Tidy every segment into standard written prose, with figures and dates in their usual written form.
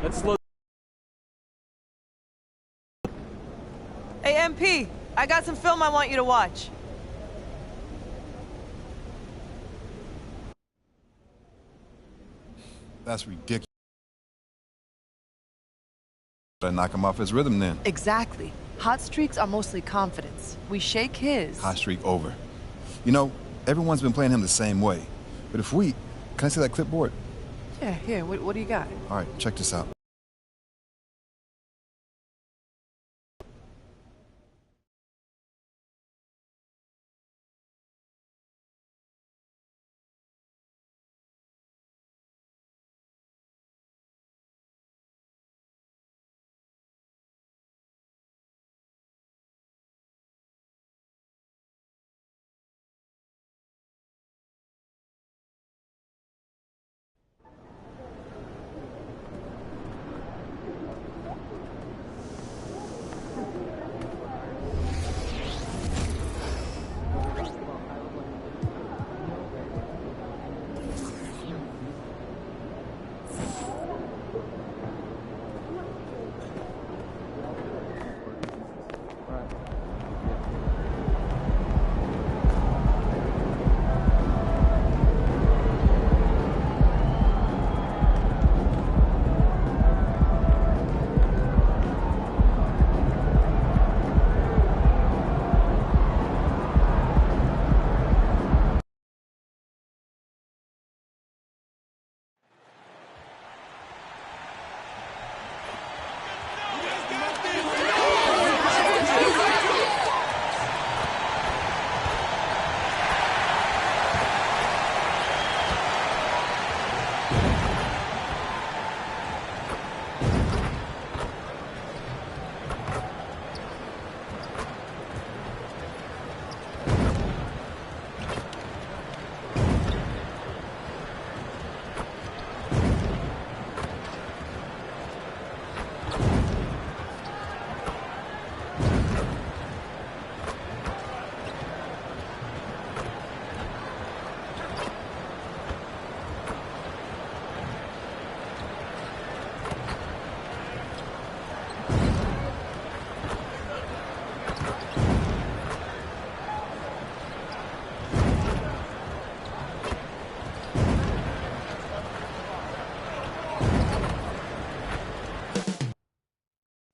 Let's slow. Hey, MP, I got some film I want you to watch. That's ridiculous. I knock him off his rhythm then. Exactly. Hot streaks are mostly confidence. We shake his. Hot streak over. You know, everyone's been playing him the same way. But if we... Can I see that clipboard? Yeah, here, what do you got? All right, check this out.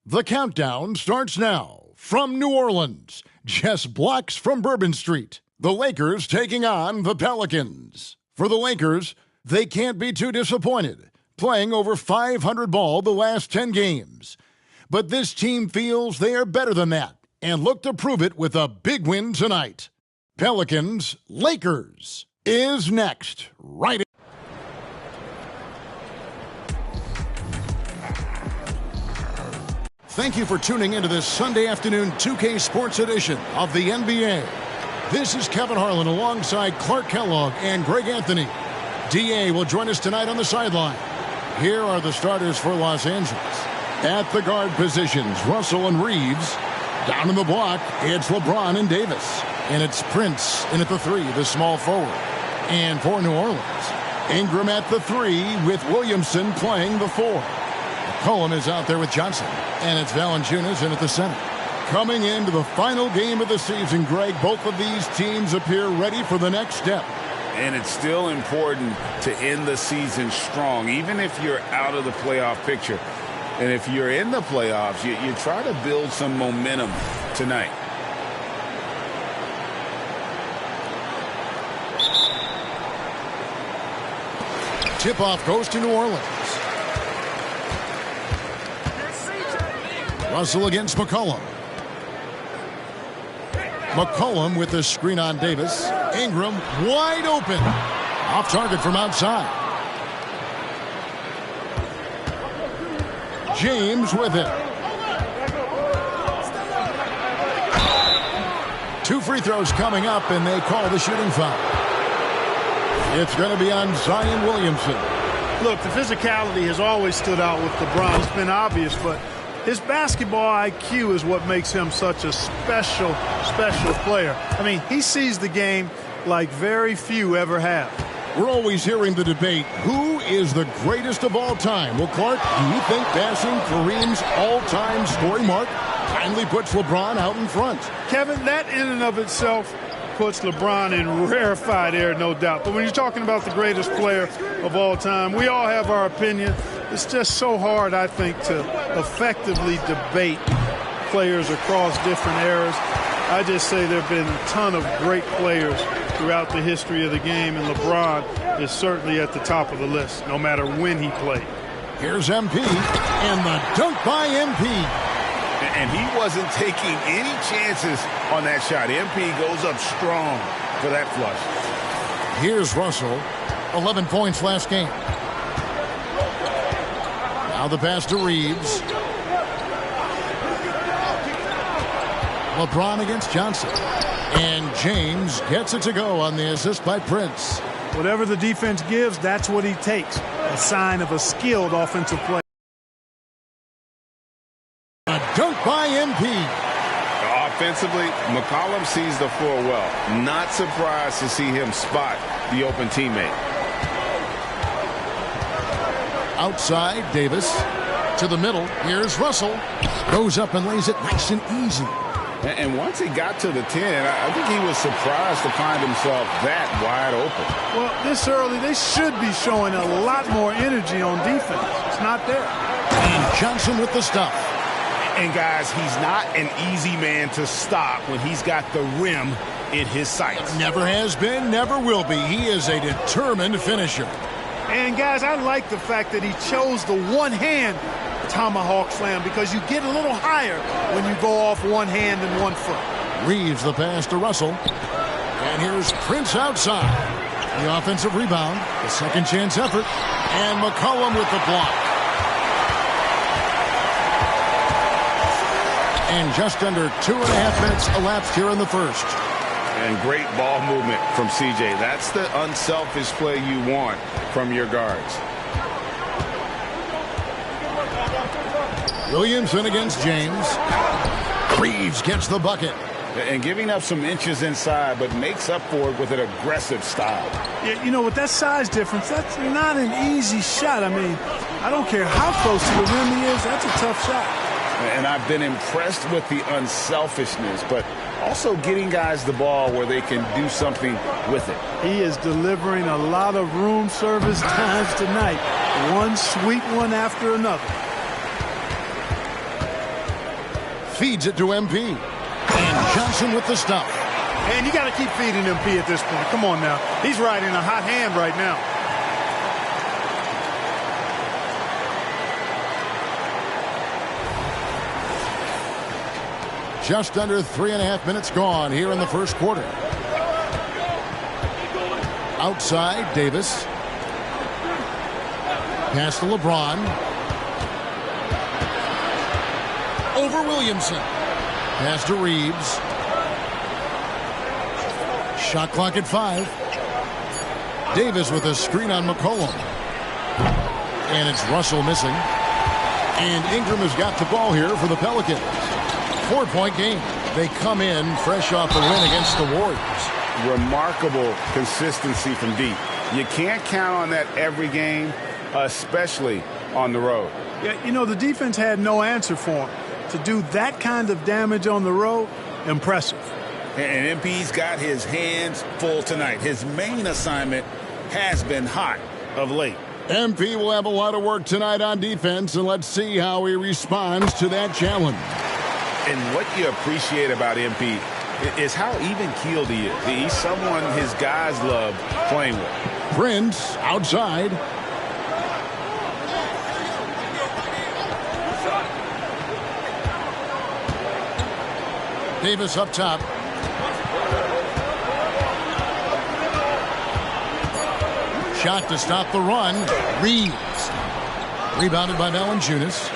The countdown starts now. From New Orleans, Jess Blocks from Bourbon Street. The Lakers taking on the Pelicans. For the Lakers, they can't be too disappointed, playing over 500 ball the last 10 games. But this team feels they are better than that and look to prove it with a big win tonight. Pelicans, Lakers is next, right. Thank you for tuning into this Sunday afternoon 2K Sports edition of the NBA. This is Kevin Harlan alongside Clark Kellogg and Greg Anthony. DA will join us tonight on the sideline. Here are the starters for Los Angeles. At the guard positions, Russell and Reeves. Down in the block, it's LeBron and Davis. And it's Prince in at the 3, the small forward. And for New Orleans, Ingram at the 3 with Williamson playing the 4. McCollum is out there with Johnson. And it's Valanciunas in at the center. Coming into the final game of the season, Greg, both of these teams appear ready for the next step. And it's still important to end the season strong, even if you're out of the playoff picture. And if you're in the playoffs, you try to build some momentum tonight. Tip-off goes to New Orleans. Russell against McCollum. McCollum with the screen on Davis. Ingram wide open. Off target from outside. James with it. 2 free throws coming up, and they call the shooting foul. It's going to be on Zion Williamson. Look, the physicality has always stood out with LeBron. It's been obvious, but his basketball IQ is what makes him such a special player. I mean, he sees the game like very few ever have. We're always hearing the debate, who is the greatest of all time? Well, Clark, do you think passing Kareem's all-time scoring mark kindly puts LeBron out in front? Kevin, that in and of itself puts LeBron in rarefied air, no doubt. But when you're talking about the greatest player of all time, we all have our opinion. It's just so hard, I think, to effectively debate players across different eras. I just say there have been a ton of great players throughout the history of the game, and LeBron is certainly at the top of the list, no matter when he played. Here's MP, and the dunk by MP. And he wasn't taking any chances on that shot. MP goes up strong for that flush. Here's Russell, 11 points last game. Now the pass to Reeves. LeBron against Johnson. And James gets it to go on the assist by Prince. Whatever the defense gives, that's what he takes. A sign of a skilled offensive play. A dunk by MP. Offensively, McCollum sees the floor well. Not surprised to see him spot the open teammate. Outside, Davis. To the middle, here's Russell. Goes up and lays it nice and easy. And once he got to the 10, I think he was surprised to find himself that wide open. Well, this early, they should be showing a lot more energy on defense. It's not there. And Johnson with the stuff. And, guys, he's not an easy man to stop when he's got the rim in his sights. Never has been, never will be. He is a determined finisher. And, guys, I like the fact that he chose the one-hand tomahawk slam because you get a little higher when you go off one hand and one foot. Reeves the pass to Russell. And here's Prince outside. The offensive rebound, the second chance effort, and McCollum with the block. And just under 2.5 minutes elapsed here in the first. And great ball movement from CJ. That's the unselfish play you want from your guards. Williamson against James. Reeves gets the bucket. And giving up some inches inside, but makes up for it with an aggressive style. Yeah, you know, with that size difference, that's not an easy shot. I mean, I don't care how close to the rim he is, that's a tough shot. And I've been impressed with the unselfishness, but also getting guys the ball where they can do something with it. He is delivering a lot of room service times tonight. One sweet one after another. Feeds it to MP. And Johnson with the stuff. And you got to keep feeding MP at this point. Come on now. He's riding a hot hand right now. Just under 3.5 minutes gone here in the first quarter. Outside, Davis. Pass to LeBron. Over Williamson. Pass to Reeves. Shot clock at 5. Davis with a screen on McCollum. And it's Russell missing. And Ingram has got the ball here for the Pelicans. 4-point game. They come in fresh off the win against the Warriors. Remarkable consistency from deep. You can't count on that every game, especially on the road. Yeah, you know, the defense had no answer for him. To do that kind of damage on the road, impressive. And MP's got his hands full tonight. His main assignment has been hot of late. MP will have a lot of work tonight on defense, and let's see how he responds to that challenge. And what you appreciate about MP is how even-keeled he is. He's someone his guys love playing with. Prince outside. Davis up top. Shot to stop the run. Reeves. Rebounded by Valanciunas.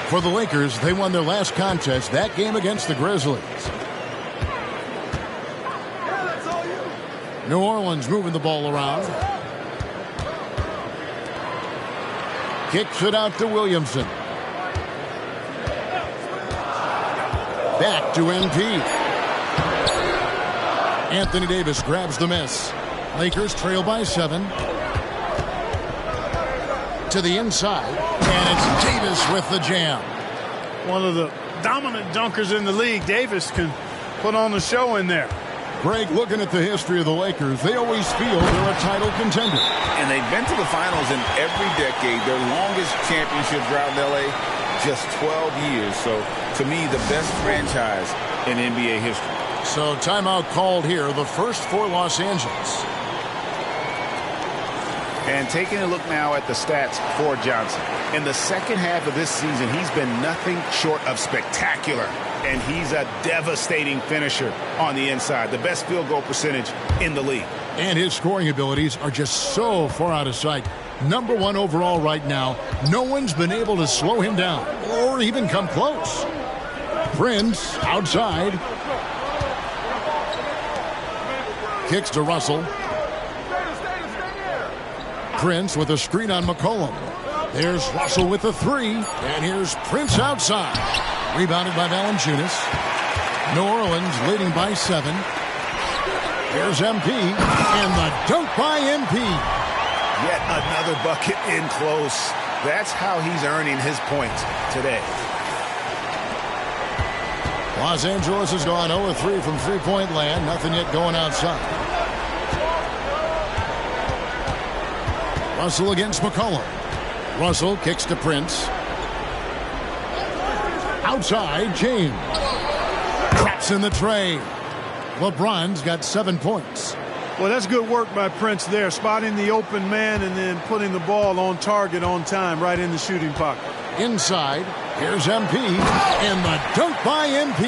For the Lakers, they won their last contest, that game against the Grizzlies. New Orleans moving the ball around. Kicks it out to Williamson. Back to MP. Anthony Davis grabs the miss. Lakers trail by 7. To the inside, and it's Davis with the jam. One of the dominant dunkers in the league. Davis can put on the show in there. Greg, looking at the history of the Lakers, they always feel they're a title contender. And they've been to the finals in every decade. Their longest championship drought in L.A., just 12 years. So, to me, the best franchise in NBA history. So, timeout called here, the first for Los Angeles. And taking a look now at the stats for Johnson. In the second half of this season, he's been nothing short of spectacular. And he's a devastating finisher on the inside. The best field goal percentage in the league. And his scoring abilities are just so far out of sight. #1 overall right now. No one's been able to slow him down or even come close. Prince outside. Kicks to Russell. Prince with a screen on McCollum. There's Russell with the 3. And here's Prince outside. Rebounded by Valanciunas. New Orleans leading by 7. Here's MP. And the dunk by MP. Yet another bucket in close. That's how he's earning his points today. Los Angeles has gone 0-3 from three-point land. Nothing yet going outside. Russell against McCollum. Russell kicks to Prince. Outside, James. Traps in the tray. LeBron's got 7 points. Well, that's good work by Prince there, spotting the open man and then putting the ball on target on time right in the shooting pocket. Inside, here's MP, and the dunk by MP.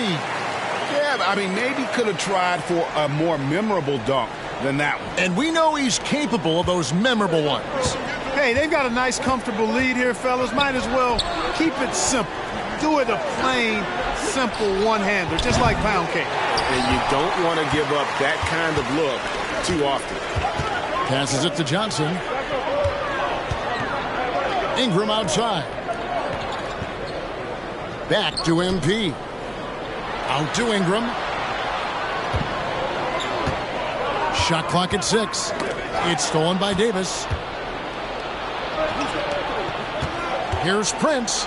Yeah, I mean, maybe could have tried for a more memorable dunk than that one. And we know he's capable of those memorable ones. Hey, they've got a nice, comfortable lead here, fellas. Might as well keep it simple. Do it a plain, simple one-hander, just like pound cake. And you don't want to give up that kind of look too often. Passes it to Johnson. Ingram outside. Back to MP. Out to Ingram. Shot clock at 6. It's stolen by Davis. Here's Prince.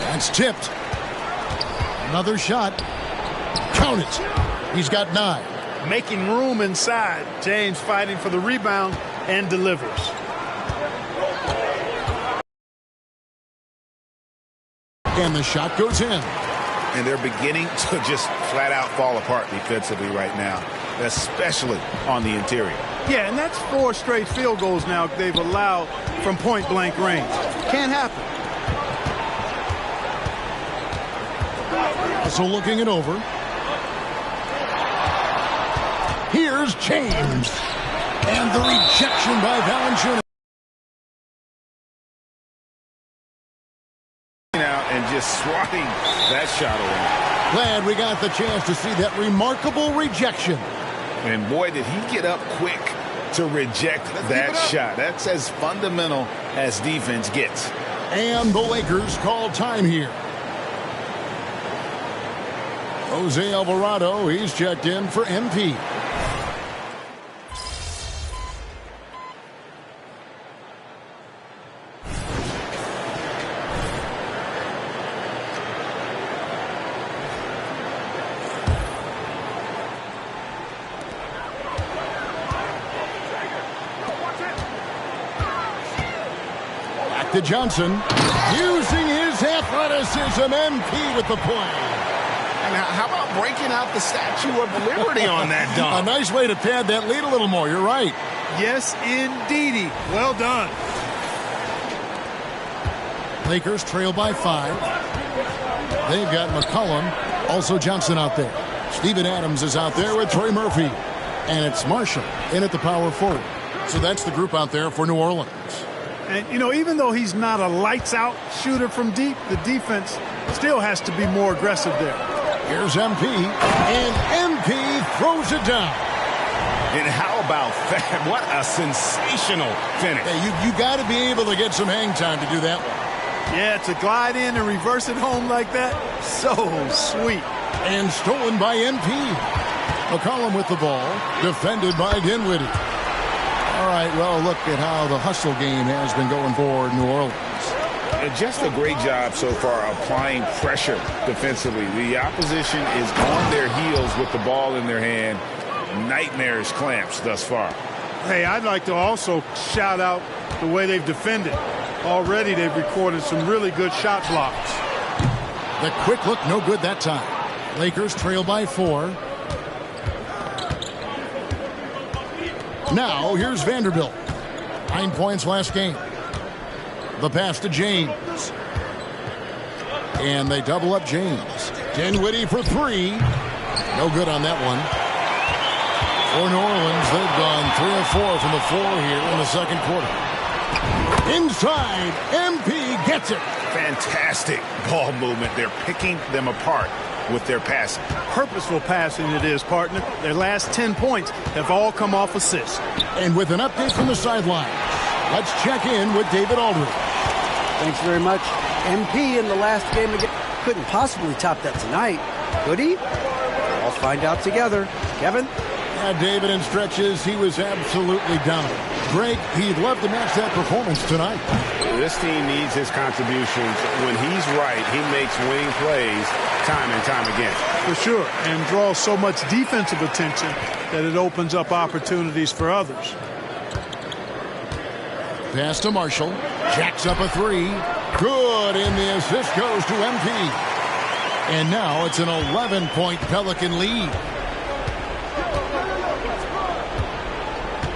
That's tipped. Another shot. Count it. He's got 9. Making room inside. James fighting for the rebound and delivers. And the shot goes in. And they're beginning to just flat out fall apart defensively right now, especially on the interior. Yeah, and that's 4 straight field goals now they've allowed from point-blank range. Can't happen. Also looking it over. Here's James. And the rejection by Valanciunas. Out and just swatting that shot away. Glad we got the chance to see that remarkable rejection. And boy, did he get up quick to reject that shot. That's as fundamental as defense gets. And the Lakers call time here. Jose Alvarado, he's checked in for MP. Back to Johnson. Using his athleticism, MP with the play. And how about breaking out the Statue of Liberty on that A dunk? nice way to pad that lead a little more. You're right. Yes, indeedy. Well done. Lakers trail by 5. They've got McCollum, also Johnson out there. Steven Adams is out there with Trey Murphy. And it's Marshall in at the power forward. So that's the group out there for New Orleans. And, you know, even though he's not a lights-out shooter from deep, the defense still has to be more aggressive there. Here's MP, and MP throws it down. And how about that? What a sensational finish. Hey, you got to be able to get some hang time to do that one. Yeah, to glide in and reverse it home like that, so sweet. And stolen by MP. McCollum with the ball, defended by Dinwiddie. All right, well, look at how the hustle game has been going for New Orleans. Just a great job so far applying pressure defensively. The opposition is on their heels with the ball in their hand. Nightmares clamps thus far. Hey, I'd like to also shout out the way they've defended. Already they've recorded some really good shot blocks. The quick look, no good that time. Lakers trail by 4. Now, here's Vanderbilt. 9 points last game. The pass to James. And they double up James. Dinwiddie for 3. No good on that one. For New Orleans, they've gone 3 of 4 from the floor here in the second quarter. Inside, MP gets it. Fantastic ball movement. They're picking them apart with their passing. Purposeful passing it is, partner. Their last 10 points have all come off assists. And with an update from the sideline, let's check in with David Aldridge. Thanks very much. MP in the last game again couldn't possibly top that tonight, could he? I'll find out together. Kevin? Yeah, David, in stretches, he was absolutely dominant. Greg, he'd love to match that performance tonight. This team needs his contributions. When he's right, he makes winning plays time and time again. For sure, and draws so much defensive attention that it opens up opportunities for others. Pass to Marshall. Jacks up a 3. Good, and the assist goes to MP. And now it's an 11-point Pelican lead.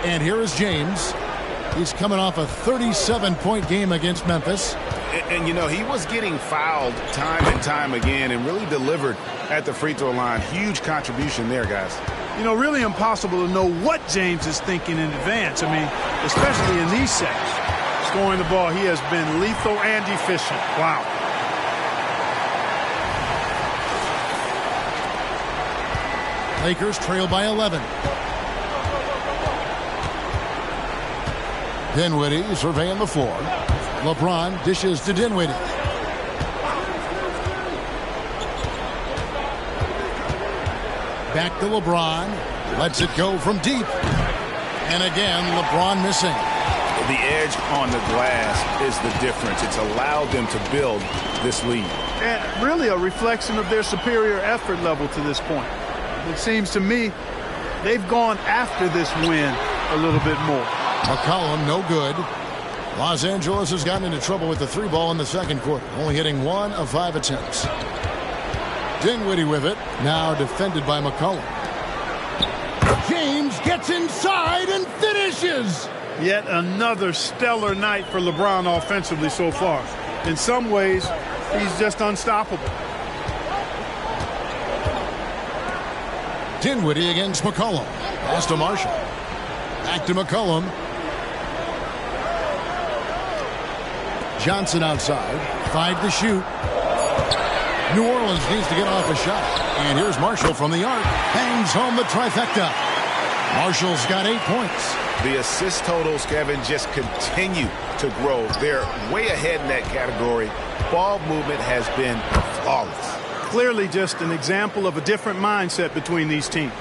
And here is James. He's coming off a 37-point game against Memphis. And, you know, he was getting fouled time and time again and really delivered at the free throw line. Huge contribution there, guys. You know, really impossible to know what James is thinking in advance. I mean, especially in these sets. Scoring the ball, he has been lethal and efficient. Wow. Lakers trail by 11. Dinwiddie surveying the floor. LeBron dishes to Dinwiddie. Back to LeBron. Lets it go from deep. And again, LeBron missing. The edge on the glass is the difference. It's allowed them to build this lead. And really a reflection of their superior effort level to this point. It seems to me they've gone after this win a little bit more. McCollum, no good. Los Angeles has gotten into trouble with the 3 ball in the second quarter, only hitting 1 of 5 attempts. Dinwiddie with it, now defended by McCollum. James gets inside and finishes. Yet another stellar night for LeBron offensively so far. In some ways, he's just unstoppable. Dinwiddie against McCollum. Pass to Marshall. Back to McCollum. Johnson outside. 5 to shoot. New Orleans needs to get off a shot. And here's Marshall from the arc. Hangs home the trifecta. Marshall's got 8 points. The assist totals, Kevin, just continue to grow. They're way ahead in that category. Ball movement has been flawless. Clearly just an example of a different mindset between these teams.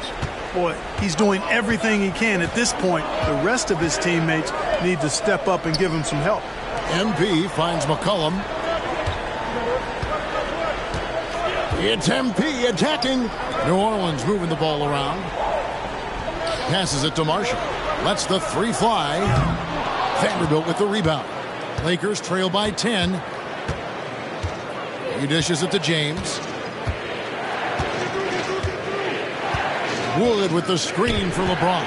Boy, he's doing everything he can at this point. The rest of his teammates need to step up and give him some help. MP finds McCollum. It's MP attacking. New Orleans moving the ball around. Passes it to Marshall. Lets the 3 fly. Vanderbilt with the rebound. Lakers trail by 10. He dishes it to James. Wood with the screen for LeBron.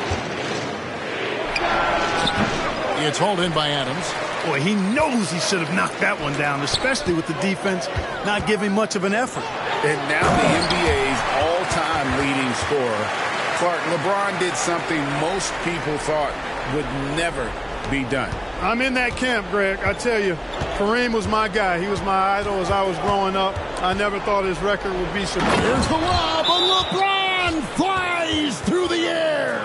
It's hauled in by Adams. Boy, he knows he should have knocked that one down, especially with the defense not giving much of an effort. And now the NBA's all-time leading scorer. Clark, LeBron did something most people thought would never be done. I'm in that camp, Greg. I tell you, Kareem was my guy. He was my idol as I was growing up. I never thought his record would be so good. Here's the lob, and LeBron flies through the air.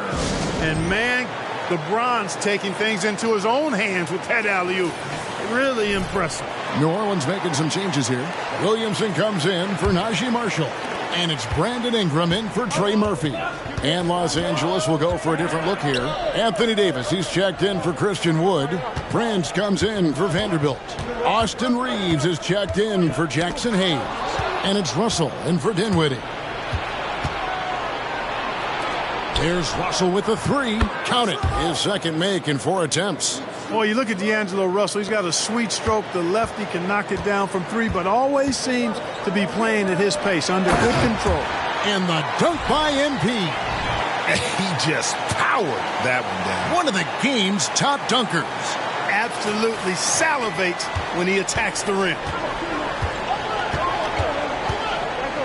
And, man, LeBron's taking things into his own hands with that alley-oop. Really impressive. New Orleans making some changes here. Williamson comes in for Najee Marshall. And it's Brandon Ingram in for Trey Murphy. And Los Angeles will go for a different look here. Anthony Davis, he's checked in for Christian Wood. Prince comes in for Vanderbilt. Austin Reeves is checked in for Jackson Hayes. And it's Russell in for Dinwiddie. There's Russell with the three. Count it. His second make in 4 attempts. Boy, you look at D'Angelo Russell. He's got a sweet stroke. The lefty can knock it down from 3, but always seems to be playing at his pace under good control. And the dunk by MP. He just powered that one down. One of the game's top dunkers. Absolutely salivates when he attacks the rim.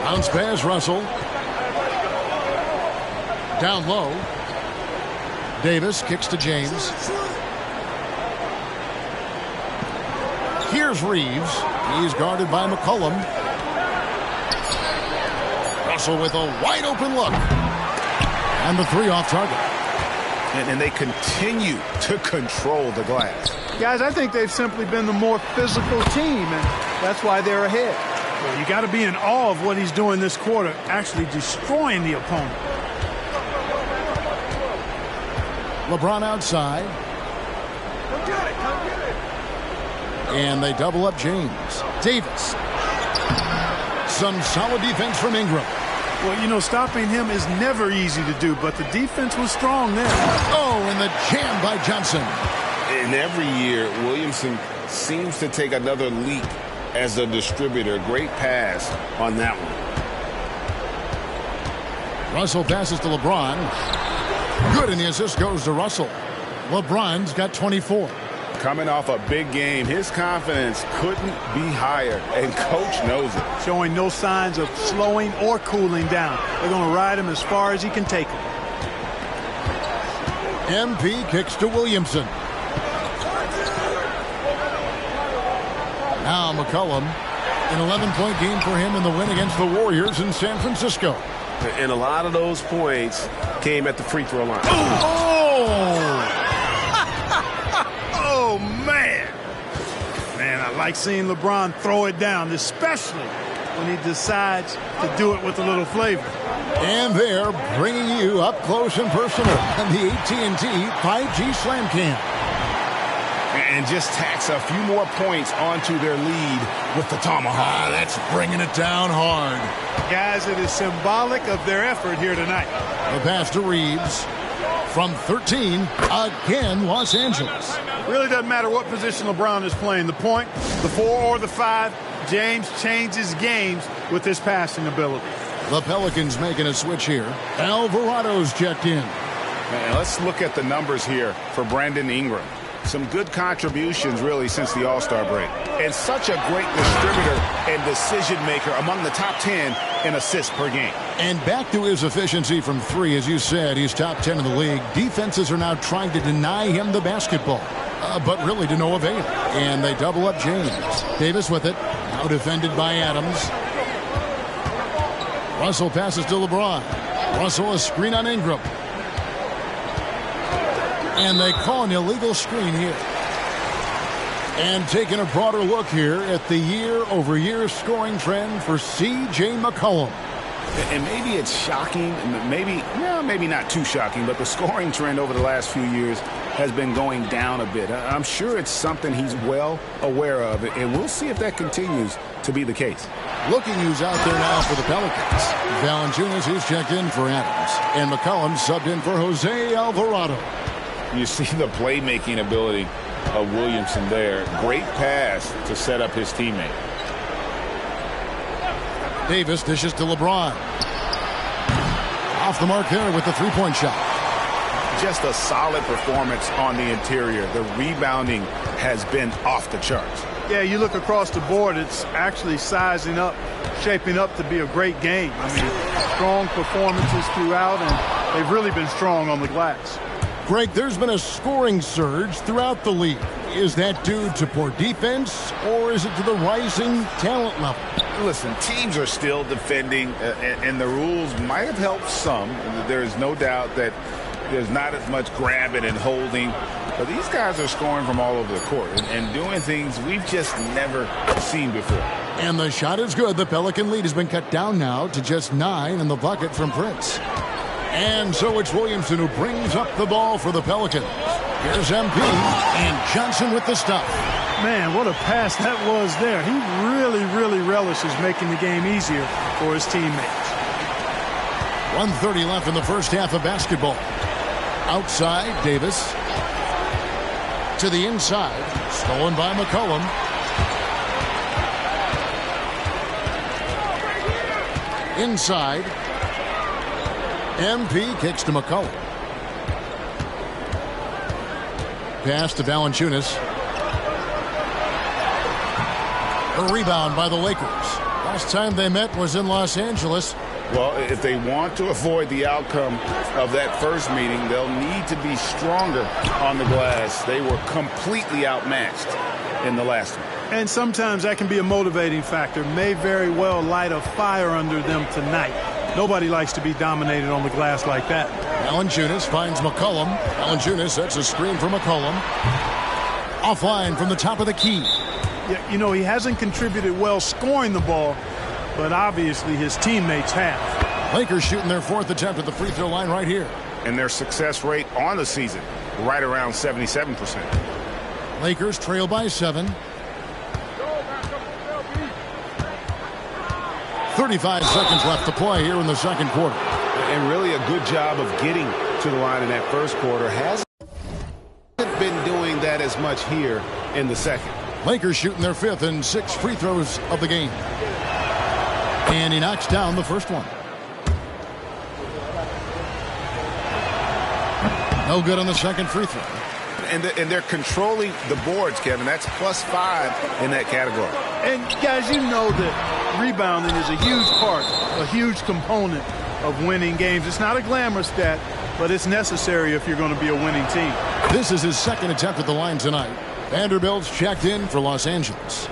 Bounce pass, Russell. Down low. Davis kicks to James. Here's Reeves. He's guarded by McCollum. Russell with a wide open look. And the three off target. And they continue to control the glass. Guys, I think they've simply been the more physical team, and that's why they're ahead. Well, you got to be in awe of what he's doing this quarter, actually destroying the opponent. LeBron outside. And they double up James. Davis. Some solid defense from Ingram. Well, you know, stopping him is never easy to do, but the defense was strong there. Oh, and the jam by Johnson. And every year, Williamson seems to take another leap as a distributor. Great pass on that one. Russell passes to LeBron. Good, and the assist goes to Russell. LeBron's got 24. Coming off a big game, his confidence couldn't be higher, and coach knows it. Showing no signs of slowing or cooling down. They're going to ride him as far as he can take him. MP kicks to Williamson. Now McCollum. An 11-point game for him in the win against the Warriors in San Francisco. And a lot of those points came at the free throw line. Oh! Oh, man. Man, I like seeing LeBron throw it down, especially when he decides to do it with a little flavor. And they're bringing you up close and personal on the AT&T 5G Slam Cam. And just tacks a few more points onto their lead with the tomahawk. That's bringing it down hard. Guys, it is symbolic of their effort here tonight. The pass to Reeves. From 13, again, Los Angeles. Really doesn't matter what position LeBron is playing. The point, the 4 or the 5, James changes games with his passing ability. The Pelicans making a switch here. Alvarado's checked in. Man, let's look at the numbers here for Brandon Ingram. Some good contributions, really, since the All-Star break. And such a great distributor and decision maker, among the top 10 in assists per game. And back to his efficiency from 3, as you said, he's top 10 in the league. Defenses are now trying to deny him the basketball, but really to no avail. And they double up James. Davis with it, now defended by Adams. Russell passes to LeBron. Russell a screen on Ingram. And they call an illegal screen here. And taking a broader look here at the year-over-year scoring trend for C.J. McCollum. And maybe it's shocking, maybe not too shocking, but the scoring trend over the last few years has been going down a bit. I'm sure it's something he's well aware of, and we'll see if that continues to be the case. Looking who's out there now for the Pelicans. Valanciunas, he's checked in for Adams. And McCollum subbed in for Jose Alvarado. You see the playmaking ability of Williamson there. Great pass to set up his teammate. Davis dishes to LeBron. Off the mark there with the three-point shot. Just a solid performance on the interior. The rebounding has been off the charts. Yeah, you look across the board, it's actually sizing up, shaping up to be a great game. I mean, strong performances throughout, and they've really been strong on the glass. Greg, there's been a scoring surge throughout the league. Is that due to poor defense, or is it to the rising talent level? Listen, teams are still defending, and the rules might have helped some. There's no doubt that there's not as much grabbing and holding, But these guys are scoring from all over the court and doing things we've just never seen before. And the shot is good. The Pelican lead has been cut down now to just 9 in the bucket from Prince. And so it's Williamson who brings up the ball for the Pelicans. Here's MP and Johnson with the stop. Man, what a pass that was there. He really relishes making the game easier for his teammates. 1:30 left in the first half of basketball. Outside, Davis. To the inside. Stolen by McCollum. Inside. MP kicks to McCollum. Pass to Valanciunas. A rebound by the Lakers. Last time they met was in Los Angeles. Well, if they want to avoid the outcome of that first meeting, they'll need to be stronger on the glass. They were completely outmatched in the last one. And sometimes that can be a motivating factor. May very well light a fire under them tonight. Nobody likes to be dominated on the glass like that. Valanciunas finds McCollum. Valanciunas sets a screen for McCollum. Offline from the top of the key. Yeah, you know, he hasn't contributed well scoring the ball, but obviously his teammates have. Lakers shooting their 4th attempt at the free throw line right here. And their success rate on the season, right around 77%. Lakers trail by 7. 35 seconds left to play here in the second quarter. And really a good job of getting to the line in that first quarter. Hasn't been doing that as much here in the second. Lakers shooting their 5th and 6th free throws of the game. And he knocks down the first one. No good on the second free throw. And they're controlling the boards, Kevin. That's +5 in that category. And guys, you know that rebounding is a huge part, a huge component of winning games. It's not a glamorous stat, but it's necessary if you're going to be a winning team. This is his 2nd attempt at the line tonight. Vanderbilt's checked in for Los Angeles.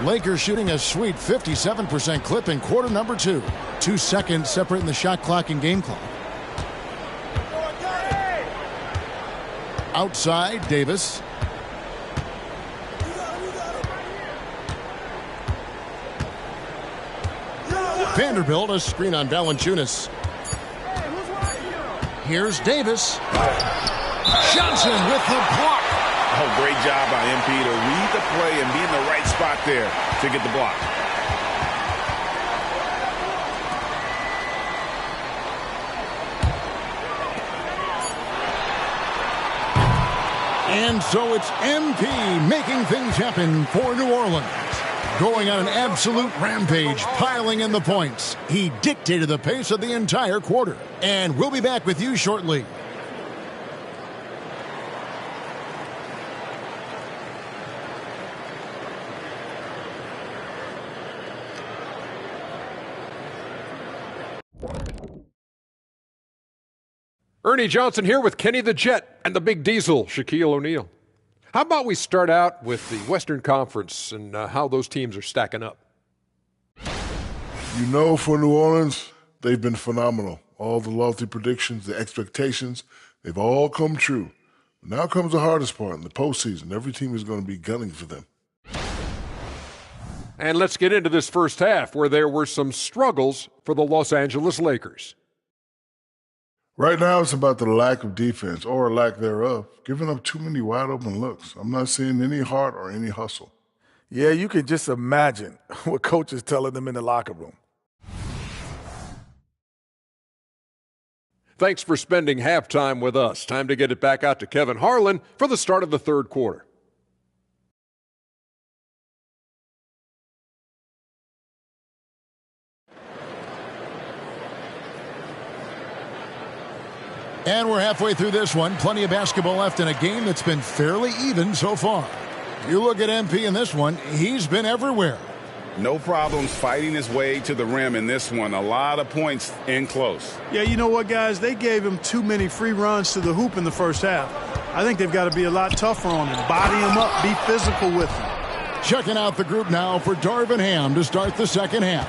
Lakers shooting a sweet 57% clip in quarter number 2. 2 seconds separating the shot clock and game clock. Outside, Davis. Vanderbilt, a screen on Valanciunas. Here's Davis. Johnson with the block. Oh, great job by MP to read the play and be in the right spot there to get the block. And so it's MP making things happen for New Orleans. Going on an absolute rampage, piling in the points. He dictated the pace of the entire quarter. And we'll be back with you shortly. Ernie Johnson here with Kenny the Jet and the Big Diesel, Shaquille O'Neal. How about we start out with the Western Conference and how those teams are stacking up? You know, for New Orleans, they've been phenomenal. All the lofty predictions, the expectations, they've all come true. Now comes the hardest part in the postseason. Every team is going to be gunning for them. And let's get into this first half where there were some struggles for the Los Angeles Lakers. Right now, it's about the lack of defense, or lack thereof, giving up too many wide-open looks. I'm not seeing any heart or any hustle. Yeah, you can just imagine what Coach is telling them in the locker room. Thanks for spending halftime with us. Time to get it back out to Kevin Harlan for the start of the third quarter. And we're halfway through this one. Plenty of basketball left in a game that's been fairly even so far. You look at MP in this one, he's been everywhere. No problems fighting his way to the rim in this one. A lot of points in close. Yeah, you know what, guys? They gave him too many free runs to the hoop in the first half. I think they've got to be a lot tougher on him. Body him up. Be physical with him. Checking out the group now for Darvin Ham to start the second half.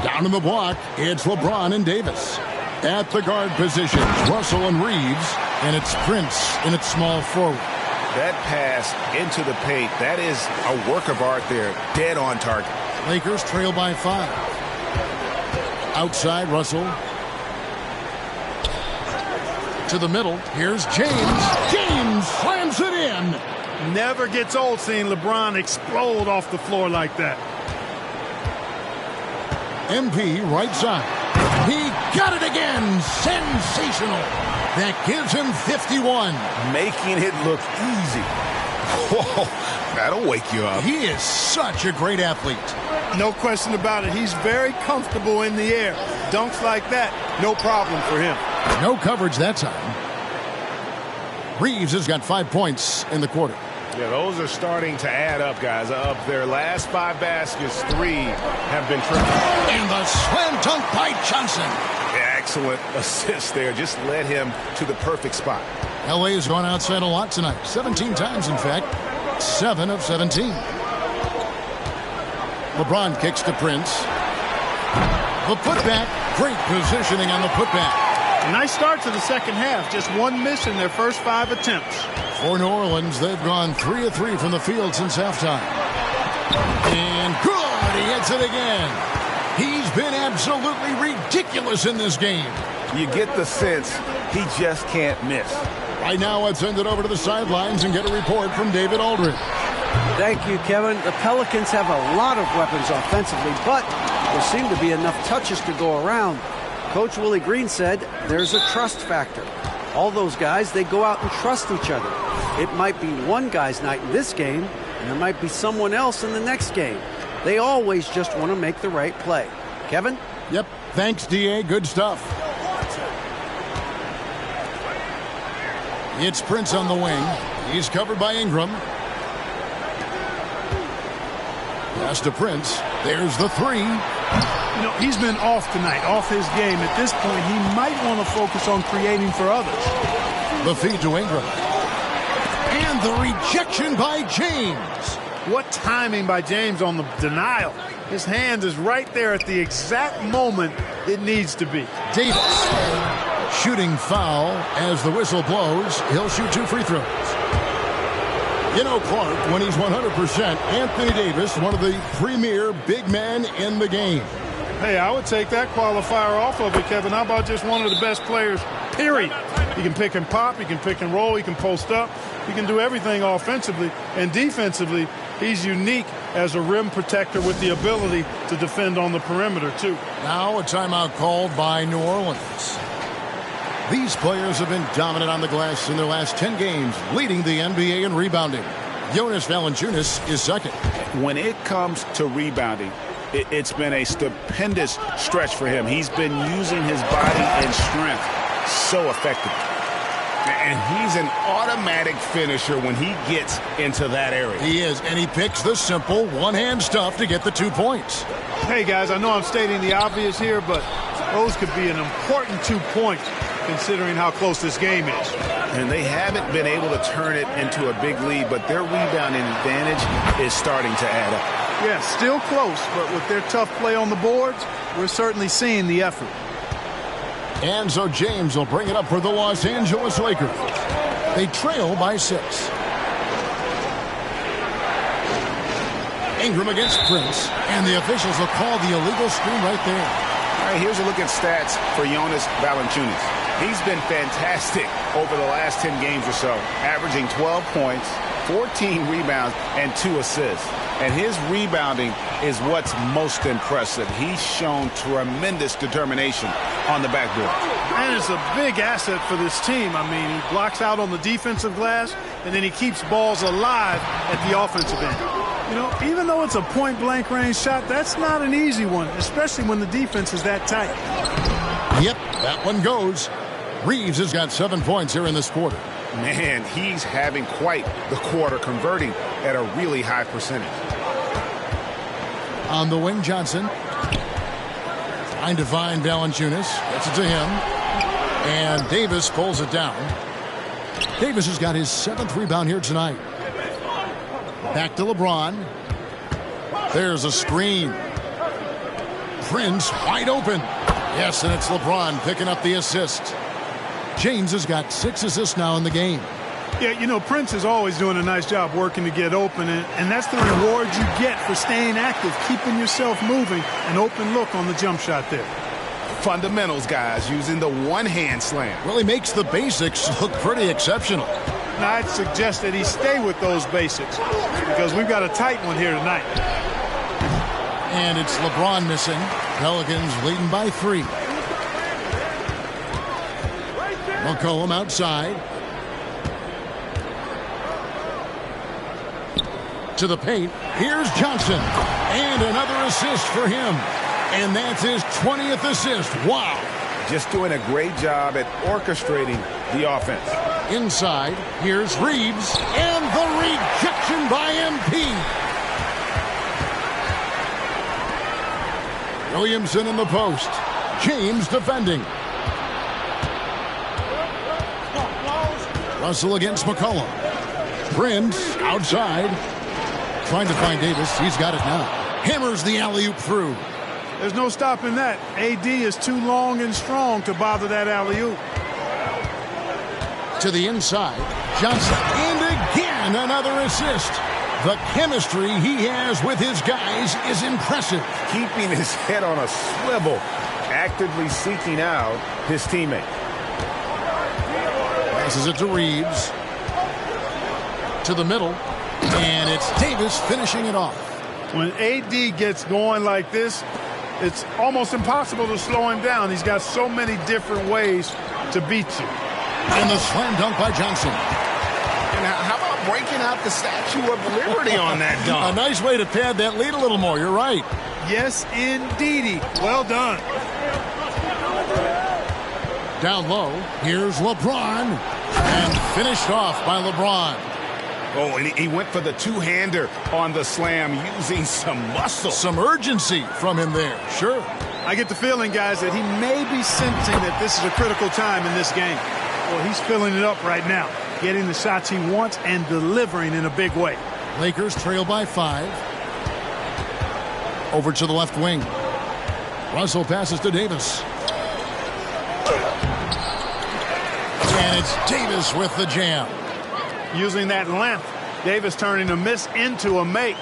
Down in the block, it's LeBron and Davis. At the guard positions, Russell and Reeves, and it's Prince in its small forward. That pass into the paint, that is a work of art there. Dead on target. Lakers trail by 5. Outside, Russell. To the middle. Here's James. James slams it in. Never gets old seeing LeBron explode off the floor like that. MP right side. He got it again. Sensational. That gives him 51. Making it look easy. Whoa, that'll wake you up. He is such a great athlete. No question about it. He's very comfortable in the air. Dunks like that, no problem for him. No coverage that time. Reeves has got 5 points in the quarter. Yeah, those are starting to add up, guys. Of their last 5 baskets, 3 have been triple. And the slam dunk by Johnson. Excellent assist there. Just led him to the perfect spot. LA has gone outside a lot tonight. 17 times, in fact. 7 of 17. LeBron kicks to Prince. The putback. Great positioning on the putback. A nice start to the second half. Just 1 miss in their first 5 attempts. For New Orleans, they've gone 3 of 3 from the field since halftime. And good! He hits it again. He's been absolutely ridiculous in this game. You get the sense he just can't miss. Right now, let's send it over to the sidelines and get a report from David Aldridge. Thank you, Kevin. The Pelicans have a lot of weapons offensively, but there seem to be enough touches to go around. Coach Willie Green said there's a trust factor. All those guys, they go out and trust each other. It might be one guy's night in this game, and there might be someone else in the next game. They always just want to make the right play. Kevin? Yep. Thanks, D.A. Good stuff. It's Prince on the wing. He's covered by Ingram. Pass to Prince. There's the 3. You know, he's been off tonight, off his game. At this point, he might want to focus on creating for others. The feed to Ingram. And the rejection by James. What timing by James on the denial. His hand is right there at the exact moment it needs to be. Davis. Shooting foul as the whistle blows. He'll shoot 2 free throws. You know, Clark, when he's 100%, Anthony Davis, one of the premier big men in the game. Hey, I would take that qualifier off of it, Kevin. How about just one of the best players, period? He can pick and pop, he can pick and roll, he can post up, he can do everything offensively. And defensively, he's unique as a rim protector with the ability to defend on the perimeter, too. Now a timeout called by New Orleans. These players have been dominant on the glass in their last 10 games, leading the NBA in rebounding. Jonas Valanciunas is second. When it comes to rebounding, it's been a stupendous stretch for him. He's been using his body and strength so effectively. And he's an automatic finisher when he gets into that area. He is, and he picks the simple one-hand stuff to get the 2 points. Hey, guys, I know I'm stating the obvious here, but those could be an important 2 points considering how close this game is. And they haven't been able to turn it into a big lead, but their rebounding advantage is starting to add up. Yeah, still close, but with their tough play on the boards, we're certainly seeing the effort. And so James will bring it up for the Los Angeles Lakers. They trail by 6. Ingram against Prince, and the officials will call the illegal screen right there. All right, here's a look at stats for Jonas Valanciunas. He's been fantastic over the last 10 games or so, averaging 12 points, 14 rebounds, and 2 assists. And his rebounding is what's most impressive. He's shown tremendous determination on the backboard. And it's a big asset for this team. I mean, he blocks out on the defensive glass, and then he keeps balls alive at the offensive end. You know, even though it's a point-blank range shot, that's not an easy one, especially when the defense is that tight. Yep, that one goes. Reeves has got 7 points here in this quarter. Man, he's having quite the quarter, converting at a really high percentage. On the wing, Johnson. Trying to find Valanciunas. Gets it to him. And Davis pulls it down. Davis has got his 7th rebound here tonight. Back to LeBron. There's a screen. Prince wide open. Yes, and it's LeBron picking up the assist. James has got 6 assists now in the game. Yeah, you know, Prince is always doing a nice job working to get open, and that's the reward you get for staying active, keeping yourself moving, an open look on the jump shot there. Fundamentals, guys, using the one-hand slam. Well, he makes the basics look pretty exceptional. Now, I'd suggest that he stay with those basics because we've got a tight one here tonight. And it's LeBron missing. Pelicans leading by 3. McCollum outside. To the paint. Here's Johnson. And another assist for him. And that's his 20th assist. Wow. Just doing a great job at orchestrating the offense. Inside, here's Reeves. And the rejection by MP. Williamson in the post. James defending. Russell against McCollum. Prince outside. Trying to find Davis. He's got it now. Hammers the alley-oop through. There's no stopping that. AD is too long and strong to bother that alley-oop. To the inside. Johnson. And again, another assist. The chemistry he has with his guys is impressive. Keeping his head on a swivel. Actively seeking out his teammate. Passes it to Reeves. To the middle. And it's Davis finishing it off. When AD gets going like this, it's almost impossible to slow him down. He's got so many different ways to beat you. And the slam dunk by Johnson. And how about breaking out the Statue of Liberty on that dunk? A nice way to pad that lead a little more. You're right. Yes, indeedy. Well done. Down low, here's LeBron. And finished off by LeBron. Oh, and he went for the two-hander on the slam using some muscle. Some urgency from him there, sure. I get the feeling, guys, that he may be sensing that this is a critical time in this game. Well, he's filling it up right now, getting the shots he wants and delivering in a big way. Lakers trail by 5. Over to the left wing. Russell passes to Davis. And it's Davis with the jam. Using that length, Davis turning a miss into a make.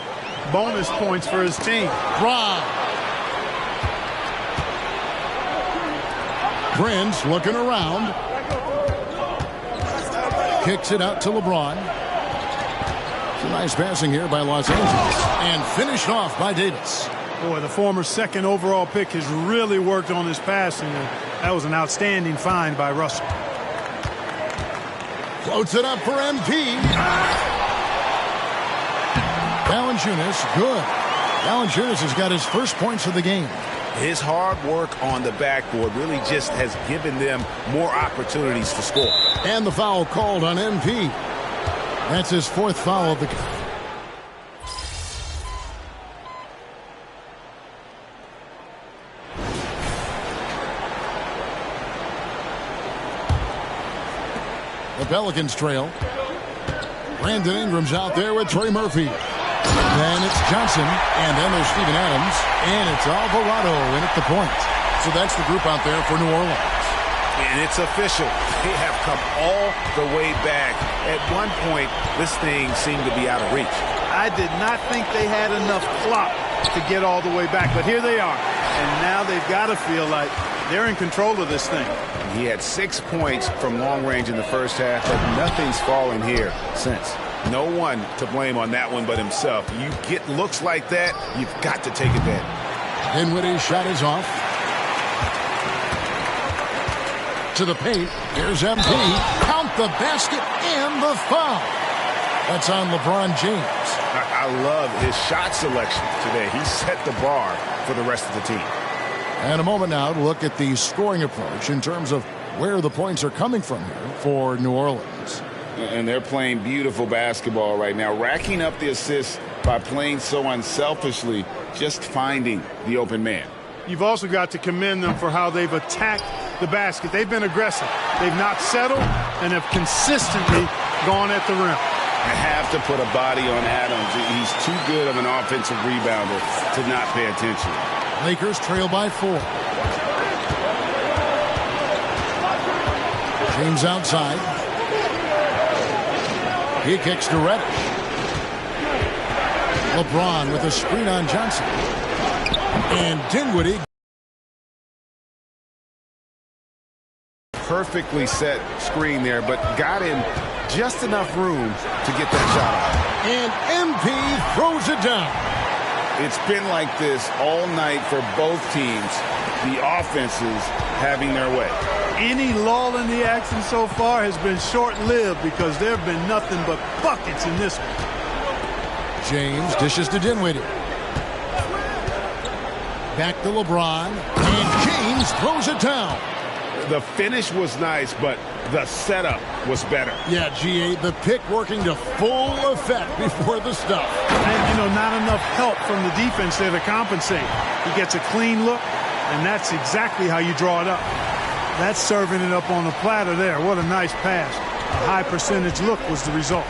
Bonus points for his team. Brown. Prince looking around. Kicks it out to LeBron. Some nice passing here by Los Angeles. And finished off by Davis. Boy, the former second overall pick has really worked on his passing. That was an outstanding find by Russell. Floats it up for MP. Valanciunas, good. Valanciunas has got his first points of the game. His hard work on the backboard really just has given them more opportunities to score. And the foul called on MP. That's his 4th foul of the game. The Pelicans trail. Brandon Ingram's out there with Trey Murphy. Then it's Johnson, and then there's Steven Adams, and it's Alvarado in at the point. So that's the group out there for New Orleans. And it's official. They have come all the way back. At one point, this thing seemed to be out of reach. I did not think they had enough clock to get all the way back, but here they are. And now they've got to feel like they're in control of this thing. He had 6 points from long range in the first half, but nothing's fallen here since. No one to blame on that one but himself. You get looks like that, you've got to take advantage. Dinwiddie's shot is off. To the paint. Here's MP. Count the basket and the foul. That's on LeBron James. I love his shot selection today. He set the bar for the rest of the team. And a moment now to look at the scoring approach in terms of where the points are coming from here for New Orleans. And they're playing beautiful basketball right now, racking up the assists by playing so unselfishly, just finding the open man. You've also got to commend them for how they've attacked the basket. They've been aggressive. They've not settled and have consistently gone at the rim. I have to put a body on Adams. He's too good of an offensive rebounder to not pay attention. Lakers trail by 4. James outside. He kicks to Reddish. LeBron with a screen on Johnson. And Dinwiddie. Perfectly set screen there, but got him just enough room to get that shot off. And MP throws it down. It's been like this all night for both teams. The offenses having their way. Any lull in the action so far has been short-lived because there have been nothing but buckets in this one. James dishes to Dinwiddie. Back to LeBron. And James throws it down. The finish was nice, but the setup was better. Yeah, GA, the pick working to full effect before the stuff. And, not enough help from the defense there to compensate. He gets a clean look, and that's exactly how you draw it up. That's serving it up on the platter there. What a nice pass. A high percentage look was the result.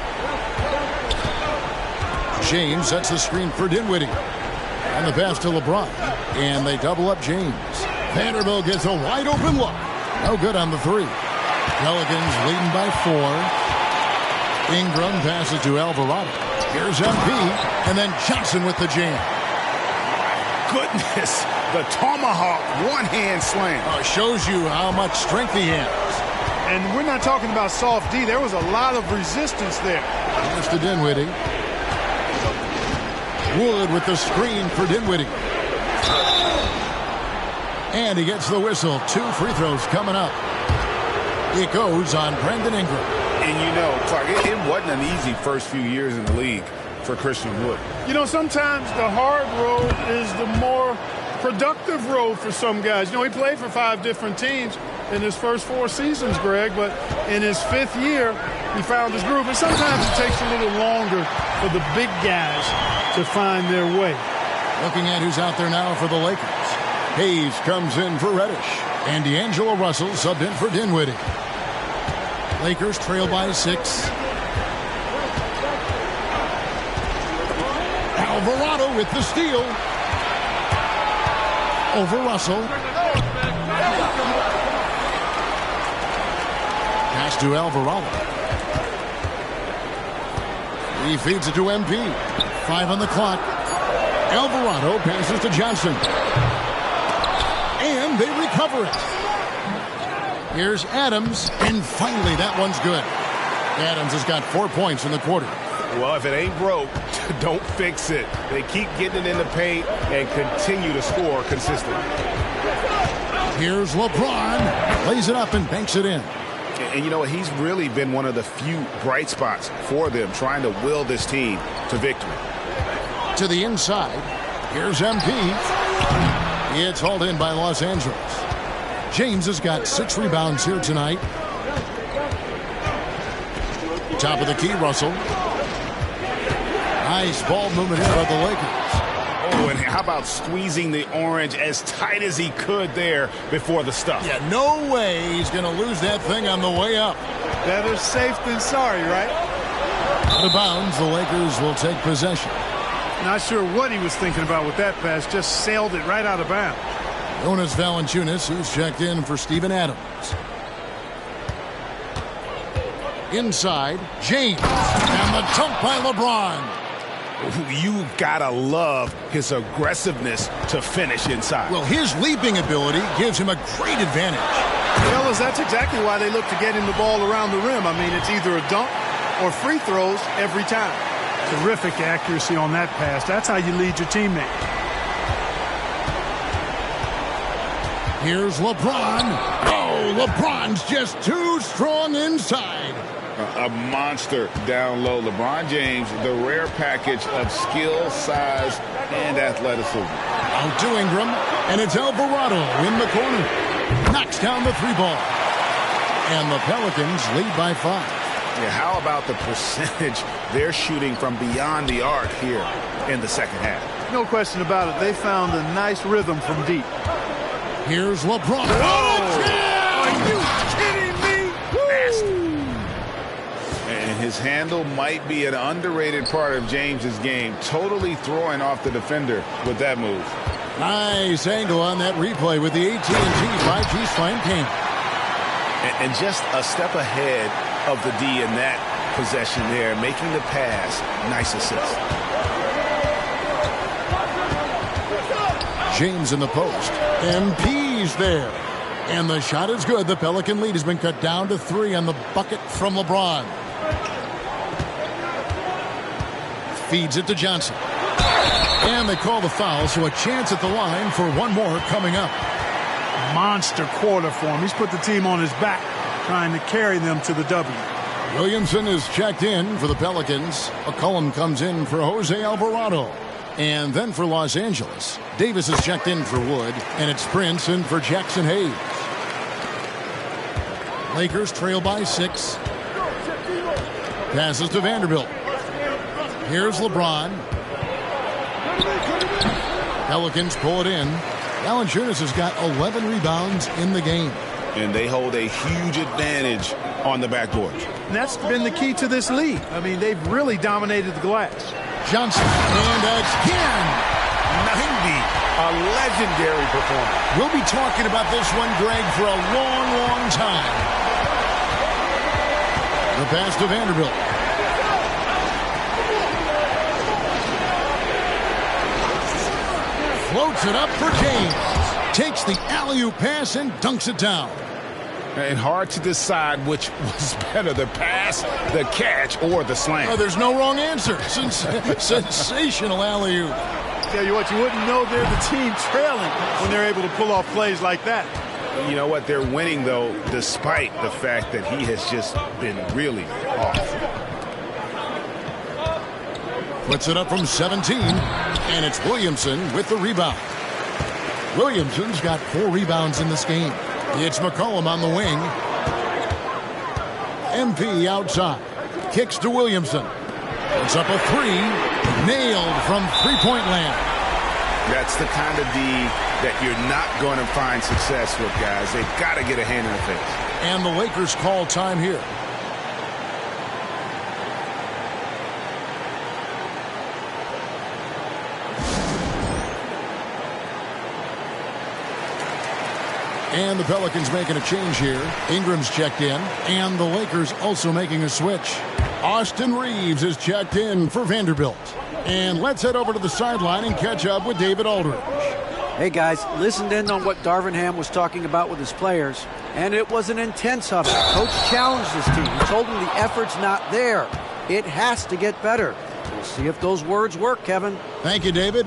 James sets the screen for Dinwiddie. And the pass to LeBron. And they double up James. Vanderbilt gets a wide open look. No good on the three. Pelicans leading by 4. Ingram passes to Alvarado. Here's MP. And then Johnson with the jam. Goodness. The tomahawk one-hand slam. Shows you how much strength he has. And we're not talking about soft D. There was a lot of resistance there. Pass to Dinwiddie. Wood with the screen for Dinwiddie. And he gets the whistle. 2 free throws coming up. It goes on Brandon Ingram. And Clark, it wasn't an easy first few years in the league for Christian Wood. Sometimes the hard road is the more productive road for some guys. He played for 5 different teams in his first 4 seasons, Greg, but in his 5th year, he found his groove. And sometimes it takes a little longer for the big guys to find their way. Looking at who's out there now for the Lakers. Hayes comes in for Reddish. And D'Angelo Russell subbed in for Dinwiddie. Lakers trail by 6. Alvarado with the steal. Over Russell. Pass to Alvarado. He feeds it to MP. 5 on the clock. Alvarado passes to Johnson. And they recover it. Here's Adams. And finally, that one's good. Adams has got 4 points in the quarter. Well, if it ain't broke, don't fix it. They keep getting it in the paint and continue to score consistently. Here's LeBron. Lays it up and banks it in. And you know what? He's really been one of the few bright spots for them, trying to will this team to victory. To the inside. Here's MP. It's hauled in by Los Angeles. James has got 6 rebounds here tonight. Top of the key, Russell. Nice ball movement here by the Lakers. Oh, and how about squeezing the orange as tight as he could there before the stuff? Yeah, no way he's going to lose that thing on the way up. Better safe than sorry, right? Out of bounds, the Lakers will take possession. Not sure what he was thinking about with that pass. Just sailed it right out of bounds. Jonas Valanciunas, who's checked in for Steven Adams. Inside, James. And the dunk by LeBron. You gotta love his aggressiveness to finish inside. Well, his leaping ability gives him a great advantage. Fellas, that's exactly why they look to get him the ball around the rim. I mean, it's either a dunk or free throws every time. Terrific accuracy on that pass. That's how you lead your teammate. Here's LeBron. Oh, LeBron's just too strong inside. A monster down low. LeBron James, the rare package of skill, size, and athleticism. Out to Ingram, and it's Alvarado in the corner. Knocks down the 3-ball. And the Pelicans lead by 5. Yeah, how about the percentage they're shooting from beyond the arc here in the second half? No question about it. They found a nice rhythm from deep. Here's LeBron. Oh! Are you kidding me? Nasty. And his handle might be an underrated part of James's game. Totally throwing off the defender with that move. Nice angle on that replay with the AT&T 5G Slam camera. And just a step ahead of the D in that possession there, making the pass. Nice assist. James in the post. MP's there. And the shot is good. The Pelican lead has been cut down to 3 on the bucket from LeBron. Feeds it to Johnson. And they call the foul, so a chance at the line for one more coming up. Monster quarter for him. He's put the team on his back, trying to carry them to the W. Williamson is checked in for the Pelicans. McCollum comes in for Jose Alvarado. And then for Los Angeles, Davis is checked in for Wood, and it's Prince in for Jackson Hayes. Lakers trail by 6. Passes to Vanderbilt. Here's LeBron. Pelicans pull it in. Valanciunas has got 11 rebounds in the game. And they hold a huge advantage on the backboard. And that's been the key to this league. I mean, they've really dominated the glass. Johnson, and again. 90, a legendary performance. We'll be talking about this one, Greg, for a long, long time. The pass to Vanderbilt. Floats it up for James. Takes the alley-oop pass and dunks it down. And hard to decide which was better, the pass, the catch, or the slam. Oh, there's no wrong answer. Sensational alley-oop. Tell you what, you wouldn't know they're the team trailing when they're able to pull off plays like that. You know what? They're winning, though, despite the fact that he has just been really off. Puts it up from 17, and it's Williamson with the rebound. Williamson's got 4 rebounds in this game. It's McCollum on the wing. MP outside. Kicks to Williamson. It's up a 3. Nailed from three-point land. That's the kind of D that you're not going to find success with, guys. They've got to get a hand in the face. And the Lakers call time here. And the Pelicans making a change here. Ingram's checked in. And the Lakers also making a switch. Austin Reeves is checked in for Vanderbilt. And let's head over to the sideline and catch up with David Aldridge. Hey, guys, listened in on what Darvin Ham was talking about with his players, and it was an intense huddle. Coach challenged his team. He told them the effort's not there. It has to get better. We'll see if those words work, Kevin. Thank you, David.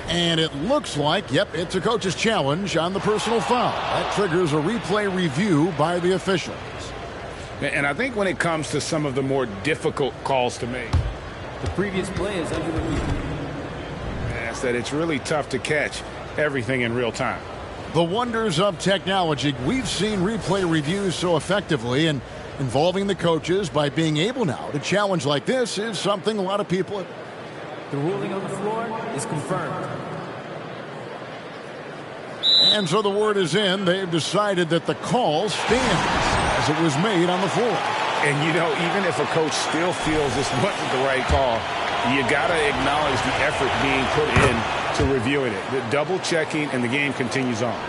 And it looks like, yep, it's a coach's challenge on the personal foul. That triggers a replay review by the officials. And I think when it comes to some of the more difficult calls to make, the previous play is under review. That's that it's really tough to catch everything in real time. The wonders of technology. We've seen replay reviews so effectively, and involving the coaches by being able now to challenge like this is something a lot of people... The ruling on the floor is confirmed. And so the word is in. They've decided that the call stands as it was made on the floor. And, you know, even if a coach still feels this wasn't the right call, you got to acknowledge the effort being put in to reviewing it. The double checking, and the game continues on.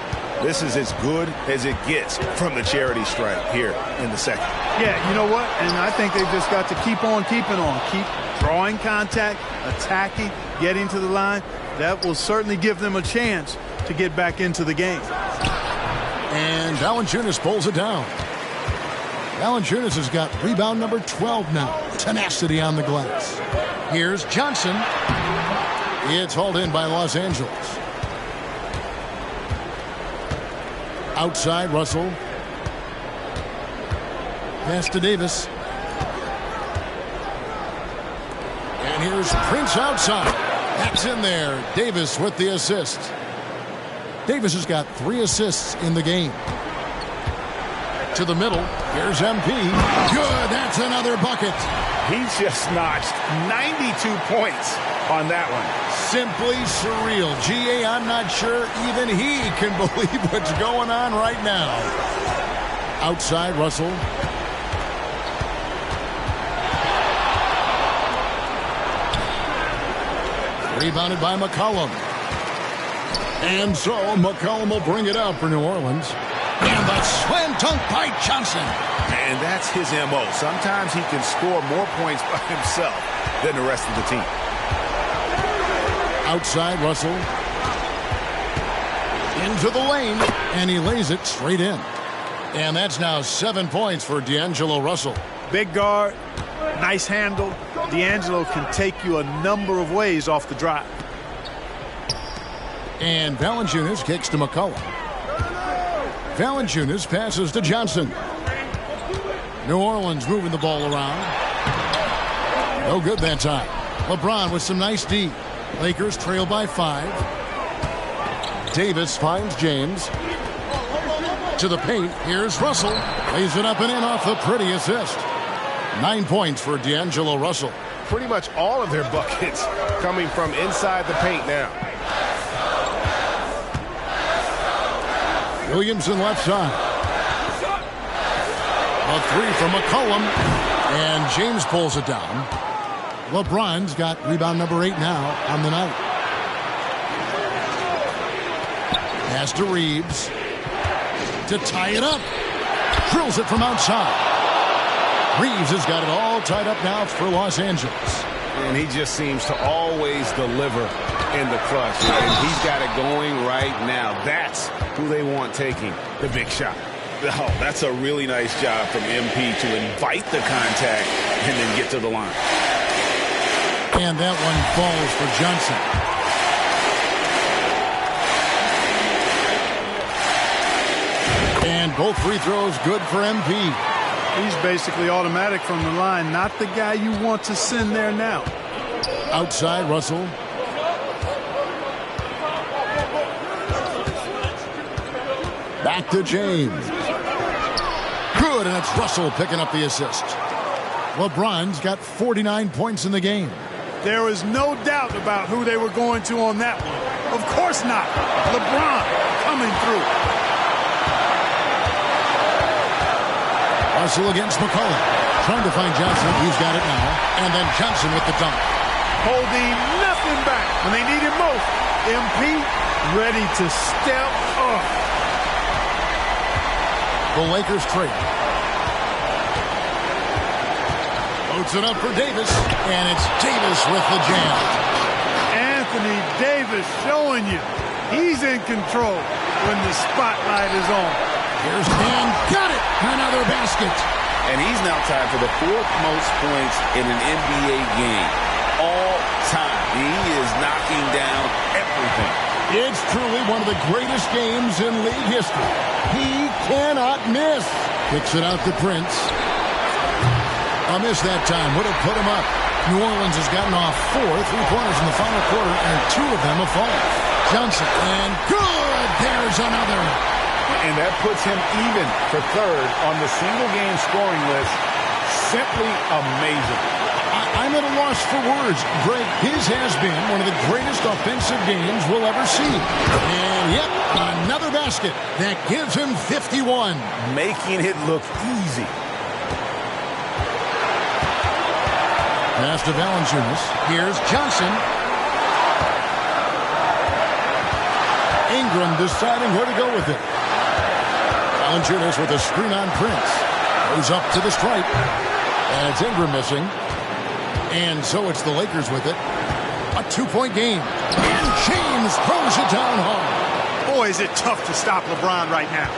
This is as good as it gets from the charity stripe here in the second. Yeah, you know what? And I think they've just got to keep on keeping on. Keep drawing contact, attacking, getting to the line. That will certainly give them a chance to get back into the game. And Valanciunas pulls it down. Valanciunas has got rebound number 12 now. Tenacity on the glass. Here's Johnson. It's hauled in by Los Angeles. Outside, Russell. Pass to Davis. And here's Prince outside. That's in there. Davis with the assist. Davis has got 3 assists in the game. To the middle. Here's MP. Good. That's another bucket. He's just notched 92 points on that one. Simply surreal. G.A., I'm not sure even he can believe what's going on right now. Outside, Russell. Rebounded by McCollum. And so McCollum will bring it out for New Orleans. And the slam dunk by Johnson. And that's his M.O. Sometimes he can score more points by himself than the rest of the team. Outside Russell. Into the lane. And he lays it straight in. And that's now 7 points for D'Angelo Russell. Big guard, nice handle. D'Angelo can take you a number of ways off the drive. And Valanciunas kicks to McCollum. Valanciunas passes to Johnson. New Orleans moving the ball around. No good that time. LeBron with some nice D. Lakers trail by 5. Davis finds James. To the paint. Here's Russell. Lays it up and in off the pretty assist. 9 points for D'Angelo Russell. Pretty much all of their buckets coming from inside the paint now. Williamson left side. A 3 from McCollum. And James pulls it down. LeBron's got rebound number 8 now on the night. Pass to Reeves. To tie it up. Drills it from outside. Reeves has got it all tied up now for Los Angeles. And he just seems to always deliver in the clutch. And he's got it going right now. That's who they want taking the big shot. Oh, that's a really nice job from MP to invite the contact and then get to the line. And that one falls for Johnson. And both free throws good for MP. He's basically automatic from the line, not the guy you want to send there now. Outside, Russell. Back to James. Good, and it's Russell picking up the assist. LeBron's got 49 points in the game. There is no doubt about who they were going to on that one. Of course not. LeBron coming through. Russell against McCollum. Trying to find Johnson. He's got it now. And then Johnson with the dunk. Holding nothing back when they need it most. MP ready to step up. The Lakers trade. Loads it up for Davis. And it's Davis with the jam. Anthony Davis showing you he's in control when the spotlight is on. Here's Dan. Got it. Another basket. And he's now tied for the 4th most points in an NBA game all time. He is knocking down everything. It's truly one of the greatest games in league history. He cannot miss. Kicks it out to Prince. A miss that time. Would have put him up. New Orleans has gotten off 4 3-pointers in the final quarter, and 2 of them have fallen. Johnson. And good. There's another. And that puts him even for 3rd on the single-game scoring list. Simply amazing. I'm at a loss for words. Greg, his has been one of the greatest offensive games we'll ever see. And yep, another basket. That gives him 51. Making it look easy. Pass to Valanciunas. Here's Johnson. Ingram deciding where to go with it. Valanciunas with a screen on Prince. Goes up to the stripe. And it's Ingram missing. And so it's the Lakers with it. A 2-point game. And James throws it down hard. Boy, is it tough to stop LeBron right now.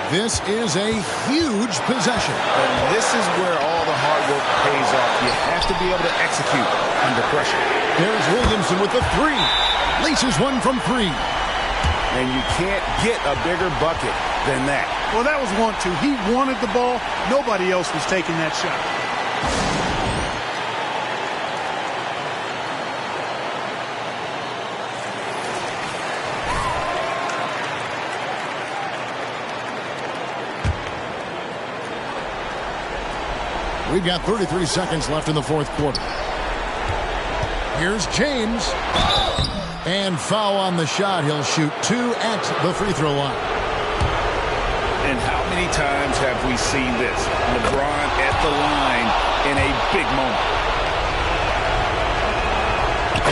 This is a huge possession. And this is where all the hard work pays off. You have to be able to execute under pressure. There's Williamson with the 3. Laces one from 3. And you can't get a bigger bucket than that. Well, that was 1-2. He wanted the ball. Nobody else was taking that shot. We've got 33 seconds left in the 4th quarter. Here's James. And foul on the shot. He'll shoot 2 at the free throw line. And how many times have we seen this? LeBron at the line in a big moment.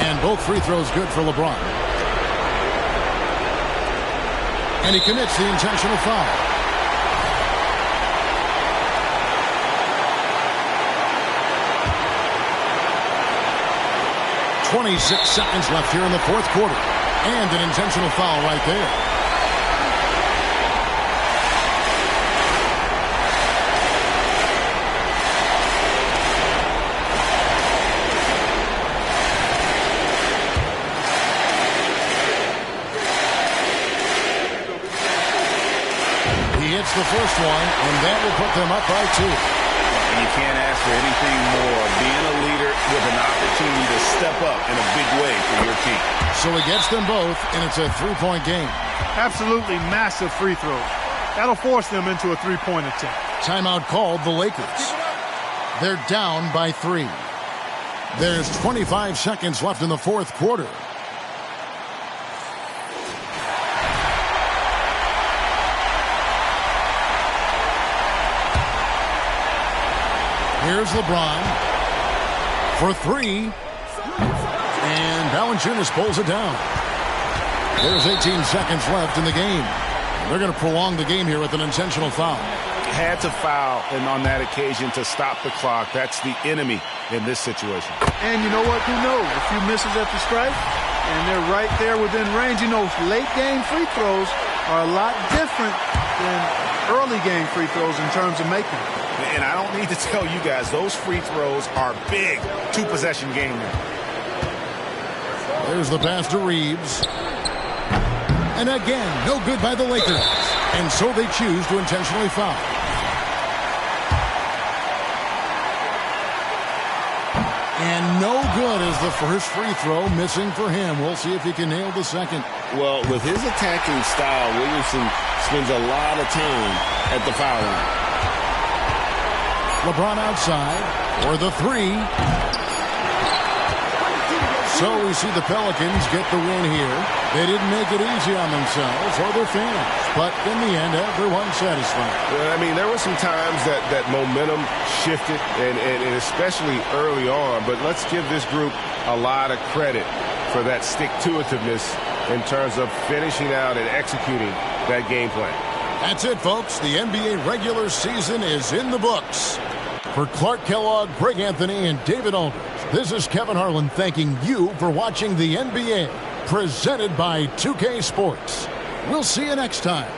And Both free throws good for LeBron. And he commits the intentional foul. 26 seconds left here in the fourth quarter. And an intentional foul right there. He hits the first one, and that will put them up by 2. And you can't ask for anything more. Being a leader with an opportunity to step up in a big way for your team. So he gets them both, and it's a three-point game. Absolutely massive free throws. That'll force them into a three-point attempt. Timeout called the Lakers. They're down by 3. There's 25 seconds left in the fourth quarter. Here's LeBron for 3. And Valanciunas pulls it down. There's 18 seconds left in the game. They're going to prolong the game here with an intentional foul. Had to foul and on that occasion to stop the clock. That's the enemy in this situation. And you know what? Who knows? A few misses at the stripe, and they're right there within range. You know, late game free throws are a lot different than early game free throws in terms of making them. And I don't need to tell you guys, those free throws are big. 2-possession game now. There's the pass to Reeves. And again, no good by the Lakers. And so they choose to intentionally foul. And no good as the first free throw missing for him. We'll see if he can nail the second. Well, with his attacking style, Williamson spends a lot of time at the foul line. LeBron outside for the 3. So we see the Pelicans get the win here. They didn't make it easy on themselves or their fans. But in the end, everyone's satisfied. Well, I mean, there were some times that momentum shifted, and especially early on. But let's give this group a lot of credit for that stick-to-itiveness in terms of finishing out and executing that game plan. That's it, folks. The NBA regular season is in the books. For Clark Kellogg, Greg Anthony, and David Aldridge, this is Kevin Harlan thanking you for watching the NBA, presented by 2K Sports. We'll see you next time.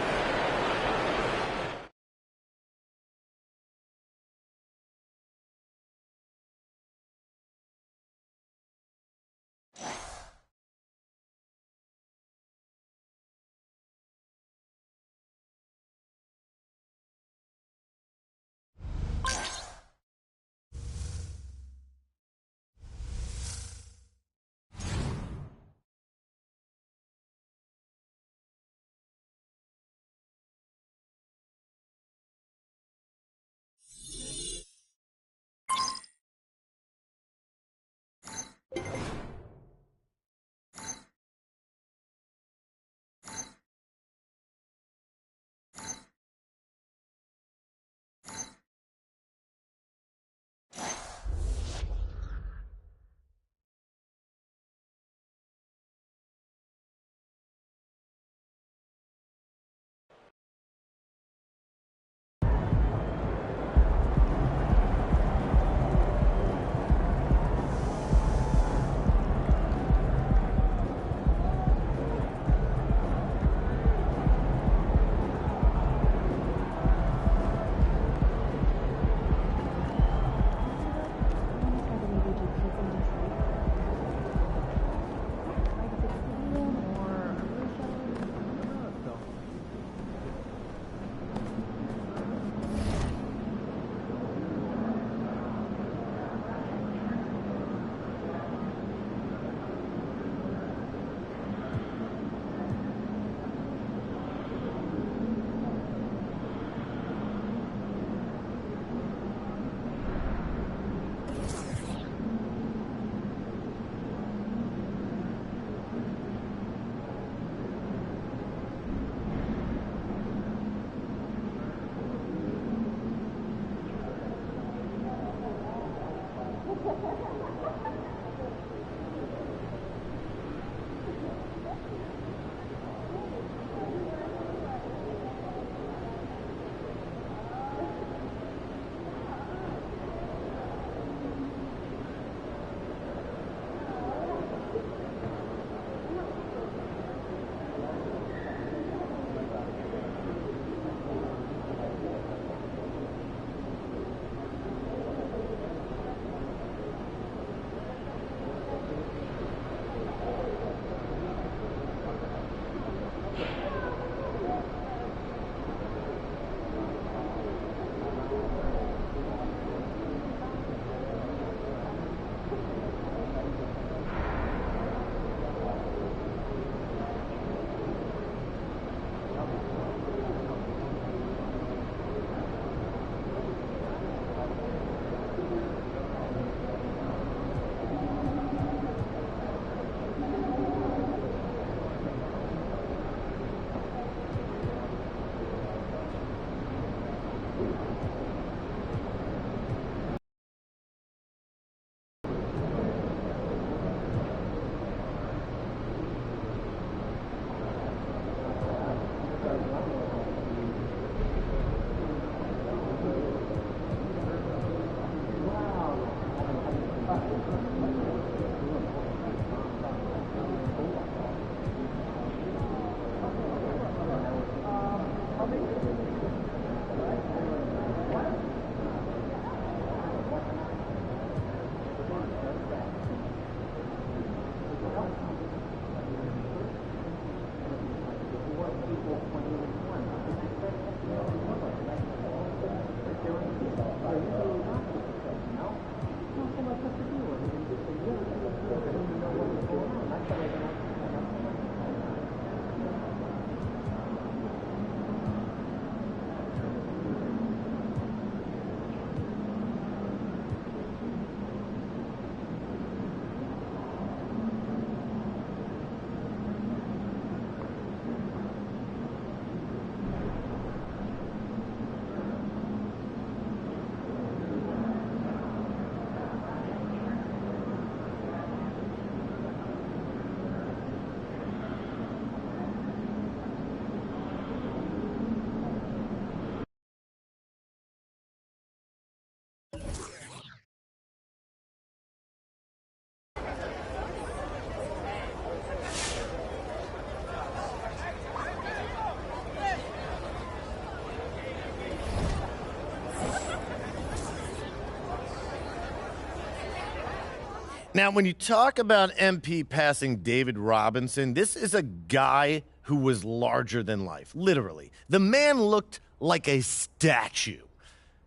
Now, when you talk about MP passing David Robinson, this is a guy who was larger than life, literally. The man looked like a statue.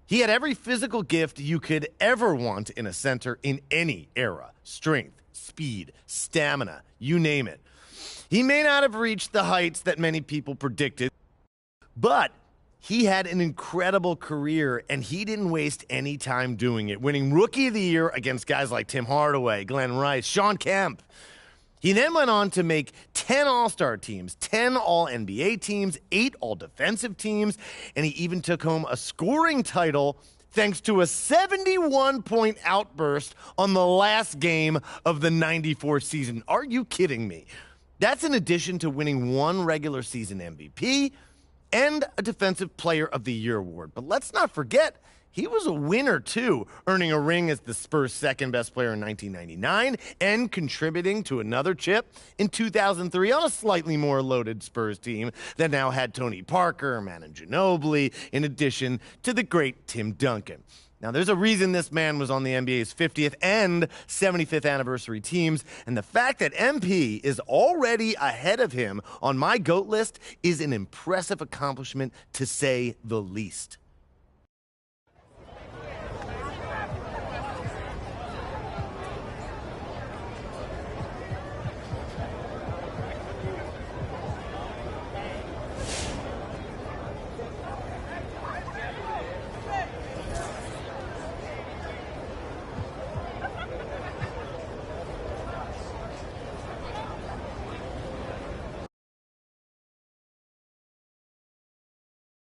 He had every physical gift you could ever want in a center in any era. Strength, speed, stamina, you name it. He may not have reached the heights that many people predicted, but he had an incredible career, and he didn't waste any time doing it, winning Rookie of the Year against guys like Tim Hardaway, Glenn Rice, Shawn Kemp. He then went on to make 10 All-Star teams, 10 All-NBA teams, 8 All-Defensive teams, and he even took home a scoring title thanks to a 71-point outburst on the last game of the 94 season. Are you kidding me? That's in addition to winning 1 regular season MVP and a Defensive Player of the Year award. But let's not forget, he was a winner, too, earning a ring as the Spurs' second-best player in 1999 and contributing to another chip in 2003 on a slightly more loaded Spurs team that now had Tony Parker, Manu Ginobili, in addition to the great Tim Duncan. Now, there's a reason this man was on the NBA's 50th and 75th anniversary teams, and the fact that MP is already ahead of him on my GOAT list is an impressive accomplishment, to say the least.